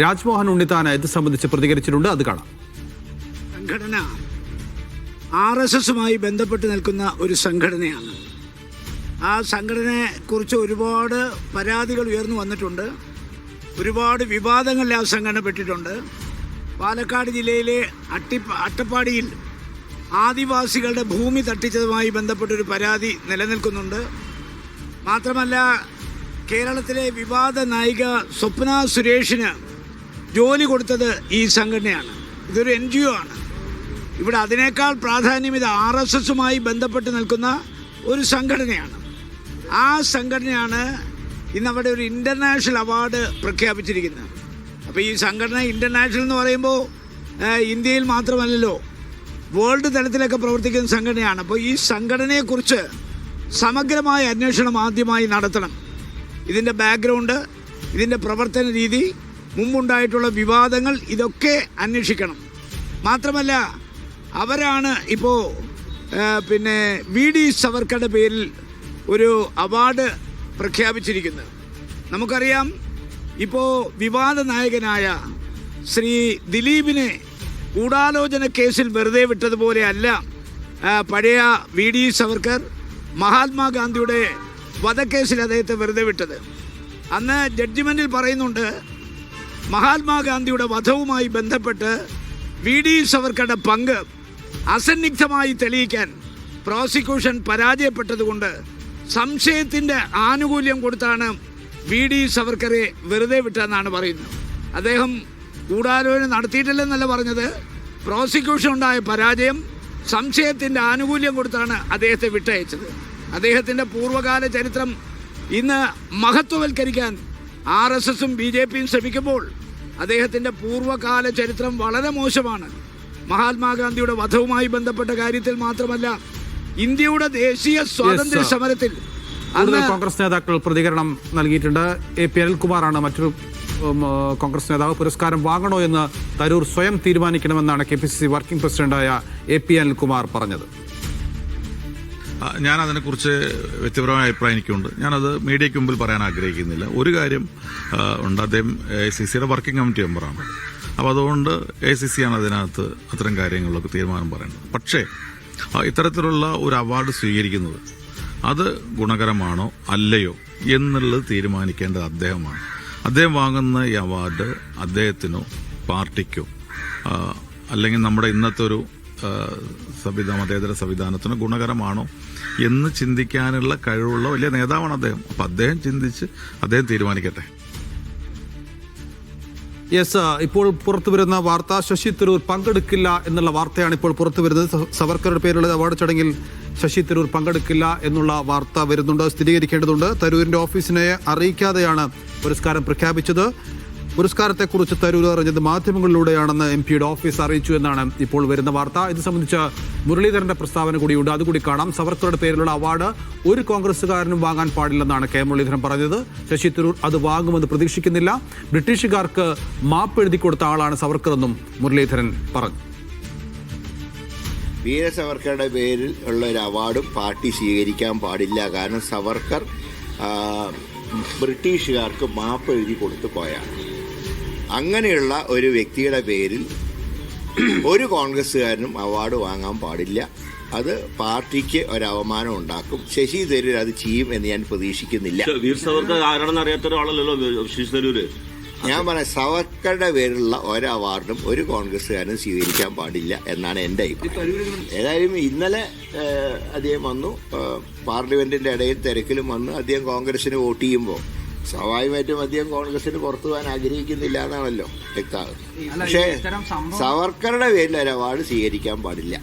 രാജ്മോഹൻ ഉണ്ണിത്താൻ ഇത് സംബന്ധിച്ച് പ്രതികരിച്ചിട്ടുണ്ട്. അത് കാണാം. സംഘടന RSSുമായി ബന്ധപ്പെട്ട് നിൽക്കുന്ന ഒരു സംഘടനയാണ്. ആ സംഘടനയെക്കുറിച്ച് ഒരുപാട് പരാതികൾ ഉയർന്നു വന്നിട്ടുണ്ട്. ഒരുപാട് വിവാദങ്ങളിൽ ആ സംഘടന പെട്ടിട്ടുണ്ട്. പാലക്കാട് ജില്ലയിലെ അട്ടപ്പാടിയിൽ ആദിവാസികളുടെ ഭൂമി തട്ടിച്ചതുമായി ബന്ധപ്പെട്ടൊരു പരാതി നിലനിൽക്കുന്നുണ്ട്. മാത്രമല്ല, കേരളത്തിലെ വിവാദ നായിക സ്വപ്ന സുരേഷിന് ജോലി കൊടുത്തത് ഈ സംഘടനയാണ്. ഇതൊരു NGO ആണ്. ഇവിടെ അതിനേക്കാൾ പ്രാധാന്യം ഇത് RSSുമായി ബന്ധപ്പെട്ട് നിൽക്കുന്ന ഒരു സംഘടനയാണ്. ആ സംഘടനയാണ് ഇന്ന് അവിടെ ഒരു ഇൻ്റർനാഷണൽ അവാർഡ് പ്രഖ്യാപിച്ചിരിക്കുന്നത്. അപ്പോൾ ഈ സംഘടന ഇൻ്റർനാഷണൽ എന്ന് പറയുമ്പോൾ ഇന്ത്യയിൽ മാത്രമല്ലല്ലോ, വേൾഡ് തലത്തിലൊക്കെ പ്രവർത്തിക്കുന്ന സംഘടനയാണ്. അപ്പോൾ ഈ സംഘടനയെക്കുറിച്ച് സമഗ്രമായ അന്വേഷണം ആദ്യമായി നടത്തണം. ഇതിൻ്റെ ബാക്ക്ഗ്രൗണ്ട്, ഇതിൻ്റെ പ്രവർത്തന രീതി, മുമ്പുണ്ടായിട്ടുള്ള വിവാദങ്ങൾ, ഇതൊക്കെ അന്വേഷിക്കണം. മാത്രമല്ല, അവരാണ് ഇപ്പോൾ VD സവർക്കറുടെ പേരിൽ ഒരു അവാർഡ് പ്രഖ്യാപിച്ചിരിക്കുന്നത്. നമുക്കറിയാം, ഇപ്പോൾ വിവാദ നായകനായ ശ്രീ ദിലീപിനെ ഗൂഢാലോചന കേസിൽ വെറുതെ വിട്ടതുപോലെയല്ല പഴയ VD സവർക്കർ മഹാത്മാഗാന്ധിയുടെ വധക്കേസിൽ അദ്ദേഹത്തെ വെറുതെ വിട്ടത്. അന്ന് ജഡ്ജിമെൻറ്റിൽ പറയുന്നുണ്ട്, മഹാത്മാഗാന്ധിയുടെ വധവുമായി ബന്ധപ്പെട്ട് VD സവർക്കറുടെ പങ്ക് അസന്നിഗ്ധമായി തെളിയിക്കാൻ പ്രോസിക്യൂഷൻ പരാജയപ്പെട്ടതുകൊണ്ട് സംശയത്തിൻ്റെ ആനുകൂല്യം കൊടുത്താണ് VD സവർക്കറെ വെറുതെ വിട്ടതെന്നാണ് പറയുന്നത്. അദ്ദേഹം ഗൂഢാലോചന നടത്തിയിട്ടില്ലെന്നല്ല പറഞ്ഞത്. പ്രോസിക്യൂഷൻ ഉണ്ടായ പരാജയം സംശയത്തിൻ്റെ ആനുകൂല്യം കൊടുത്താണ് അദ്ദേഹത്തെ വിട്ടയച്ചത്. അദ്ദേഹത്തിൻ്റെ പൂർവ്വകാല ചരിത്രം ഇന്ന് മഹത്വവൽക്കരിക്കാൻ RSSും BJPയും ശ്രമിക്കുമ്പോൾ അദ്ദേഹത്തിൻ്റെ പൂർവ്വകാല ചരിത്രം വളരെ മോശമാണ്. മഹാത്മാഗാന്ധിയുടെ വധവുമായി ബന്ധപ്പെട്ട കാര്യത്തിൽ മാത്രമല്ല, ഇന്ത്യയുടെ ദേശീയ സ്വാതന്ത്ര്യ സമരത്തിൽ കോൺഗ്രസ് നേതാക്കൾ പ്രതികരണം നൽകിയിട്ടുണ്ട്. AP അനിൽകുമാറാണ് മറ്റൊരു കോൺഗ്രസ് നേതാവ്. പുരസ്കാരം വാങ്ങണോ എന്ന് തരൂർ സ്വയം തീരുമാനിക്കണമെന്നാണ് KPCC വർക്കിംഗ് പ്രസിഡന്റായ AP അനിൽകുമാർ പറഞ്ഞത്. ഞാൻ അതിനെക്കുറിച്ച് വ്യക്തിപരമായ അഭിപ്രായം എനിക്കുണ്ട്. ഞാനത് മീഡിയയ്ക്ക് മുമ്പിൽ പറയാൻ ആഗ്രഹിക്കുന്നില്ല. ഒരു കാര്യം ഉണ്ട്, അദ്ദേഹം AICCയുടെ വർക്കിംഗ് കമ്മിറ്റി മെമ്പറാണ്. അപ്പോൾ അതുകൊണ്ട് AICC ആണ് അതിനകത്ത് അത്തരം കാര്യങ്ങളിലൊക്കെ തീരുമാനം പറയേണ്ടത്. പക്ഷേ ഇത്തരത്തിലുള്ള ഒരു അവാർഡ് സ്വീകരിക്കുന്നത് അത് ഗുണകരമാണോ അല്ലയോ എന്നുള്ളത് തീരുമാനിക്കേണ്ടത് അദ്ദേഹമാണ്. അദ്ദേഹം വാങ്ങുന്ന ഈ അവാർഡ് അദ്ദേഹത്തിനോ പാർട്ടിക്കോ അല്ലെങ്കിൽ നമ്മുടെ ഇന്നത്തെ ഒരു മതേതര സംവിധാനത്തിന് ഗുണകരമാണോ എന്ന് ചിന്തിക്കാനുള്ള കഴിവുള്ള വലിയ നേതാവാണ് അദ്ദേഹം. അപ്പം അദ്ദേഹം ചിന്തിച്ച് അദ്ദേഹം തീരുമാനിക്കട്ടെ. യെസ്, ഇപ്പോൾ പുറത്തുവരുന്ന വാർത്ത ശശി തരൂർ പങ്കെടുക്കില്ല എന്നുള്ള വാർത്തയാണ് ഇപ്പോൾ പുറത്തു വരുന്നത്. സവർക്കറുടെ പേരുള്ള അവാർഡ് ചടങ്ങിൽ ശശി തരൂർ പങ്കെടുക്കില്ല എന്നുള്ള വാർത്ത വരുന്നുണ്ട്. സ്ഥിരീകരിക്കേണ്ടതുണ്ട്. തരൂരിന്റെ ഓഫീസിനെ അറിയിക്കാതെയാണ് പുരസ്കാരം പ്രഖ്യാപിച്ചത്. പുരസ്കാരത്തെക്കുറിച്ച് തരൂർ അറിഞ്ഞത് മാധ്യമങ്ങളിലൂടെയാണെന്ന് MP-യുടെ ഓഫീസ് അറിയിച്ചു എന്നാണ് ഇപ്പോൾ വരുന്ന വാർത്ത. ഇത് സംബന്ധിച്ച് മുരളീധരന്റെ പ്രസ്താവന കൂടിയുണ്ട്, അതുകൂടി കാണാം. സവർക്കറുടെ പേരിലുള്ള അവാർഡ് ഒരു കോൺഗ്രസുകാരനും വാങ്ങാൻ പാടില്ലെന്നാണ് K മുരളീധരൻ പറഞ്ഞത്. ശശി തരൂർ അത് വാങ്ങുമെന്ന് പ്രതീക്ഷിക്കുന്നില്ല. ബ്രിട്ടീഷുകാർക്ക് മാപ്പ് എഴുതി കൊടുത്ത ആളാണ് സവർക്കർ എന്നും മുരളീധരൻ പറഞ്ഞു. വീര സവർക്കറുടെ പേരിൽ ഉള്ള ഒരു അവാർഡും പാർട്ടി സ്വീകരിക്കാൻ പാടില്ല. കാരണം സവർക്കർ ബ്രിട്ടീഷുകാർക്ക് മാപ്പ് എഴുതി കൊടുത്തു പോയാണ്. അങ്ങനെയുള്ള ഒരു വ്യക്തിയുടെ പേരിൽ ഒരു കോൺഗ്രസ്സുകാരനും അവാർഡ് വാങ്ങാൻ പാടില്ല. അത് പാർട്ടിക്ക് ഒരു അവമാനം ഉണ്ടാക്കും. ശശി തരൂർ അത് ചെയ്യും എന്ന് ഞാൻ പ്രതീക്ഷിക്കുന്നില്ല. ഞാൻ പറയാം, സവർക്കറുടെ പേരിലുള്ള ഒരു അവാർഡും ഒരു കോൺഗ്രസ്സുകാരനും സ്വീകരിക്കാൻ പാടില്ല എന്നാണ് എൻ്റെ അഭിപ്രായം. ഏതായാലും ഇന്നലെ അദ്ദേഹം വന്നു, പാർലമെന്റിന്റെ ഇടയിൽ തിരക്കിലും വന്ന് അദ്ദേഹം കോൺഗ്രസിന് വോട്ട് ചെയ്യുമ്പോൾ സ്വാഭാവികമായിട്ടും അദ്ദേഹം കോൺഗ്രസിന് പുറത്തു പോകാൻ ആഗ്രഹിക്കുന്നില്ല എന്നാണല്ലോ വ്യക്തമാകുന്നത്. പക്ഷേ സവർക്കറുടെ പേരിൽ ഒരു അവാർഡ് സ്വീകരിക്കാൻ പാടില്ല.